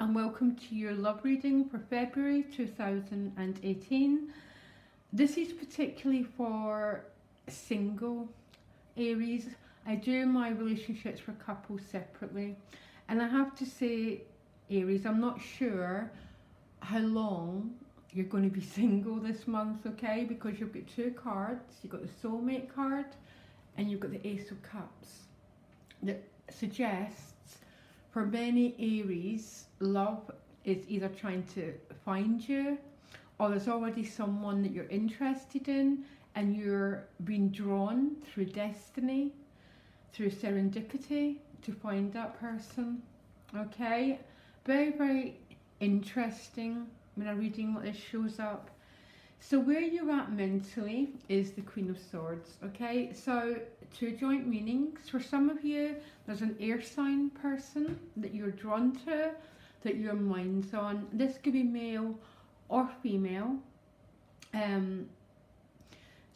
and welcome to your love reading for February 2018. This is particularly for single Aries. I do my relationships for couples separately, and I have to say, Aries, I'm not sure how long you're going to be single this month, okay? Because you've got two cards. You've got the soulmate card and you've got the Ace of Cups. That suggests for many Aries, love is either trying to find you, or there's already someone that you're interested in and you're being drawn through destiny, through serendipity to find that person. Okay, very, very interesting when a reading like this shows up. So where you're at mentally is the Queen of Swords. Okay, so two joint meanings. For some of you, there's an air sign person that you're drawn to, that your mind's on. This could be male or female. So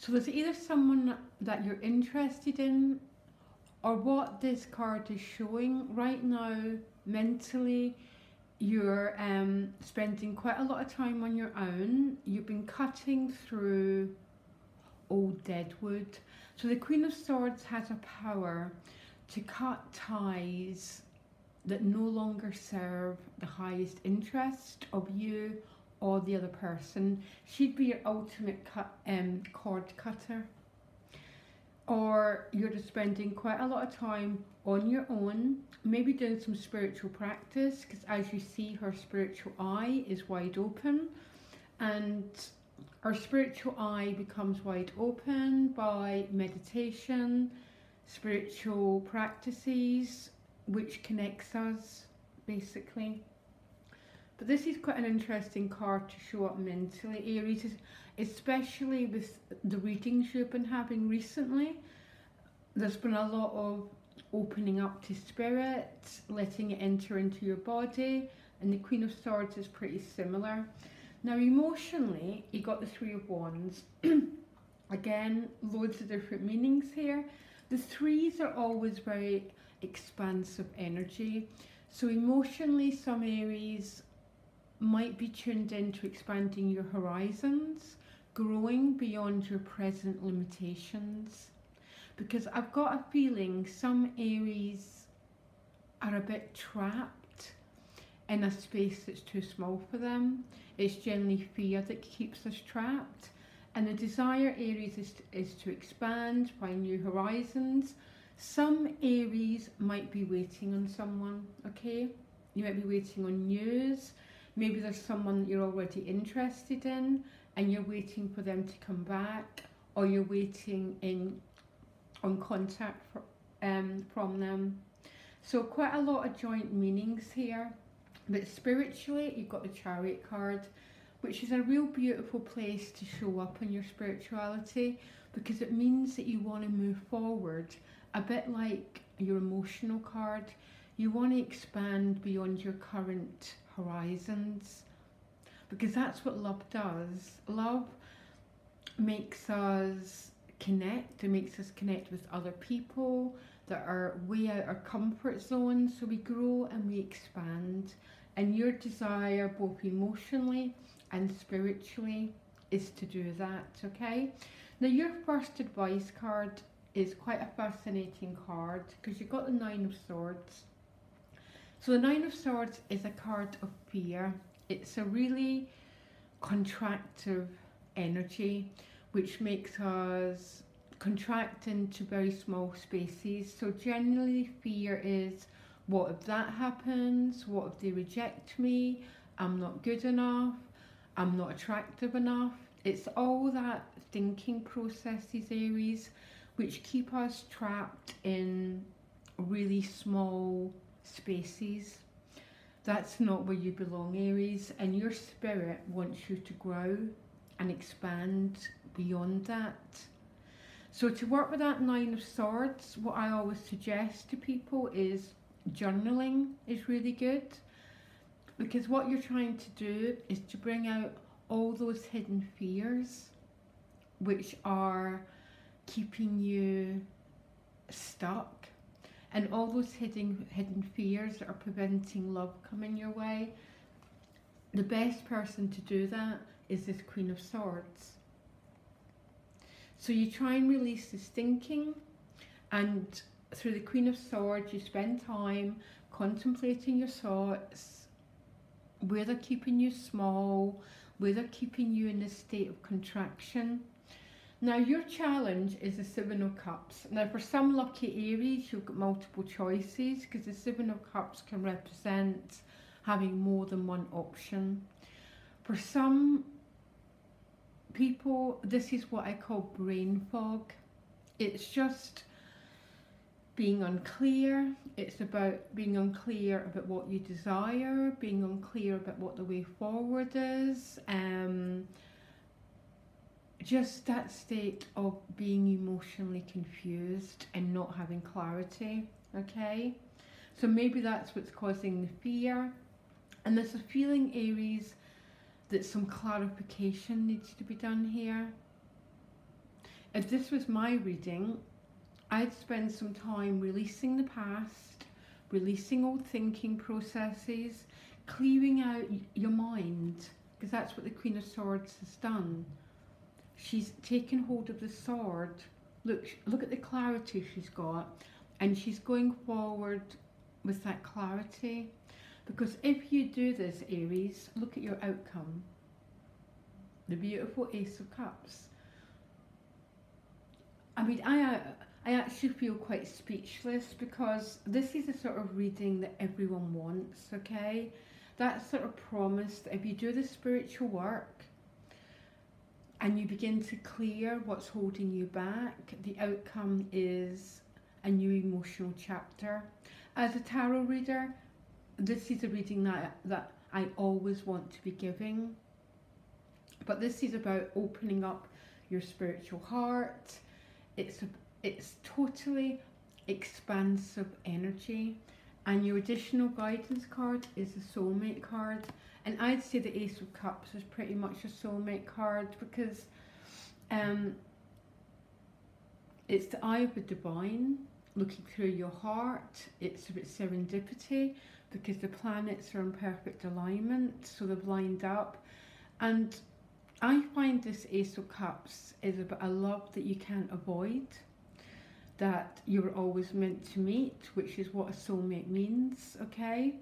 there's either someone that you're interested in, or what this card is showing right now mentally, you're spending quite a lot of time on your own. You've been cutting through old dead wood. So the Queen of Swords has a power to cut ties that no longer serve the highest interest of you or the other person. She'd be your ultimate cord cutter. Or you're just spending quite a lot of time on your own, maybe doing some spiritual practice, because as you see, her spiritual eye is wide open, and our spiritual eye becomes wide open by meditation, spiritual practices, which connects us basically. But this is quite an interesting card to show up mentally, Aries, especially with the readings you've been having recently. There's been a lot of opening up to spirit, letting it enter into your body, and the Queen of Swords is pretty similar. Now emotionally, you got the Three of Wands. Again, loads of different meanings here. The threes are always very expansive energy. So emotionally, some Aries might be tuned into expanding your horizons, growing beyond your present limitations. Because I've got a feeling some Aries are a bit trapped in a space that's too small for them. It's generally fear that keeps us trapped. And the desire, Aries, is to expand, find new horizons. Some Aries might be waiting on someone, okay? You might be waiting on news. Maybe there's someone that you're already interested in and you're waiting for them to come back, or you're waiting on contact from them. So quite a lot of joint meanings here. But spiritually, you've got the Chariot card, which is a real beautiful place to show up in your spirituality, because it means that you want to move forward, a bit like your emotional card. You want to expand beyond your current horizons, because that's what love does. Love makes us connect. It makes us connect with other people that are way out our comfort zone, so we grow and we expand. And your desire, both emotionally and spiritually, is to do that, okay? Now your first advice card is quite a fascinating card, because you've got the Nine of Swords. So the Nine of Swords is a card of fear. It's a really contractive energy, which makes us contract into very small spaces. So generally fear is, what if that happens? What if they reject me? I'm not good enough. I'm not attractive enough. It's all that thinking processes, Aries, which keep us trapped in really small spaces. That's not where you belong, Aries, and your spirit wants you to grow and expand beyond that. So to work with that Nine of Swords, what I always suggest to people is journaling is really good, because what you're trying to do is to bring out all those hidden fears which are keeping you stuck, and all those hidden fears that are preventing love coming your way. The best person to do that is this Queen of Swords. So you try and release this thinking, and through the Queen of Swords you spend time contemplating your thoughts, where they're keeping you small, where they're keeping you in a state of contraction. Now your challenge is the Seven of Cups. Now for some lucky Aries, you've got multiple choices, because the Seven of Cups can represent having more than one option. For some people, this is what I call brain fog. It's just being unclear. It's about being unclear about what you desire, being unclear about what the way forward is, just that state of being emotionally confused and not having clarity. Okay, so maybe that's what's causing the fear. And there's a feeling, Aries, that some clarification needs to be done here. If this was my reading, I'd spend some time releasing the past, releasing old thinking processes, clearing out your mind, because that's what the Queen of Swords has done. She's taken hold of the sword. Look at the clarity she's got, and she's going forward with that clarity. Because if you do this, Aries, look at your outcome. The beautiful Ace of Cups. I mean, I actually feel quite speechless, because this is the sort of reading that everyone wants, okay? That sort of promise that if you do the spiritual work and you begin to clear what's holding you back, the outcome is a new emotional chapter. As a tarot reader, this is a reading that I always want to be giving. But this is about opening up your spiritual heart. It's totally expansive energy. And your additional guidance card is the soulmate card. And I'd say the Ace of Cups is pretty much a soulmate card, because it's the eye of the divine looking through your heart. It's about serendipity, because the planets are in perfect alignment, so they've lined up. And I find this Ace of Cups is about a love that you can't avoid, that you're always meant to meet, which is what a soulmate means, okay?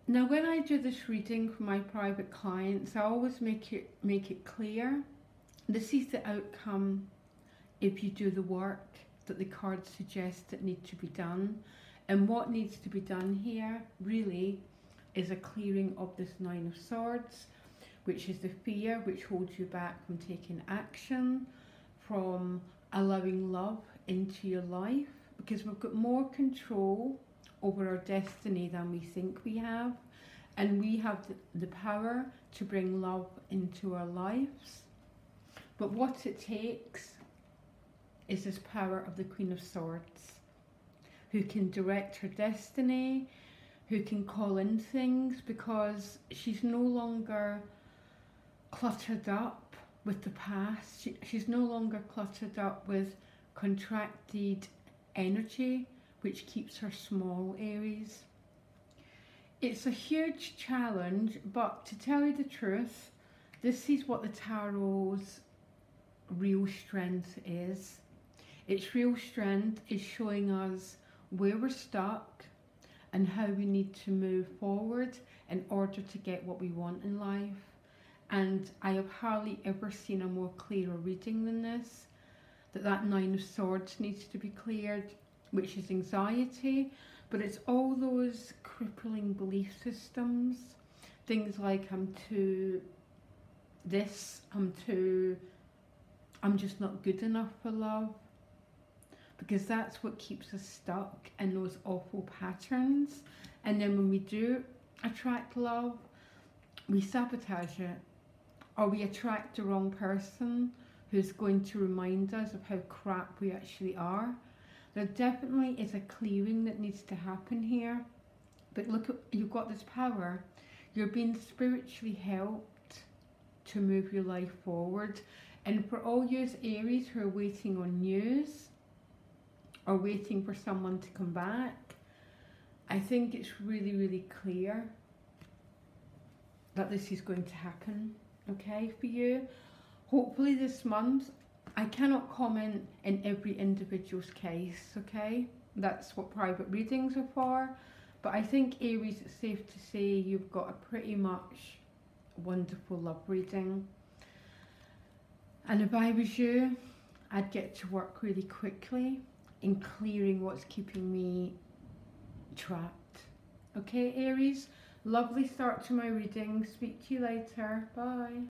Now when I do this reading for my private clients, I always make it clear, this is the outcome if you do the work that the cards suggest that need to be done. And what needs to be done here really is a clearing of this Nine of Swords, which is the fear which holds you back from taking action, from allowing love into your life, because we've got more control over our destiny than we think we have, and we have the power to bring love into our lives. But what it takes is this power of the Queen of Swords, who can direct her destiny, who can call in things, because she's no longer cluttered up with the past. She's no longer cluttered up with contracted energy, which keeps her small, Aries. It's a huge challenge, but to tell you the truth, this is what the tarot's real strength is. Its real strength is showing us where we're stuck and how we need to move forward in order to get what we want in life. And I have hardly ever seen a more clearer reading than this, that Nine of Swords needs to be cleared, which is anxiety, but it's all those crippling belief systems, things like I'm too this, I'm just not good enough for love, because that's what keeps us stuck in those awful patterns. And then when we do attract love, we sabotage it, or we attract the wrong person who's going to remind us of how crap we actually are. There definitely is a clearing that needs to happen here. But look, you've got this power. You're being spiritually helped to move your life forward. And for all you Aries who are waiting on news, or waiting for someone to come back. I think it's really, really clear that this is going to happen, okay, for you. Hopefully this month. I cannot comment in every individual's case, okay? That's what private readings are for. But I think, Aries, it's safe to say you've got a pretty much wonderful love reading. And if I was you, I'd get to work really quickly in clearing what's keeping me trapped. Okay, Aries? Lovely start to my reading. Speak to you later. Bye.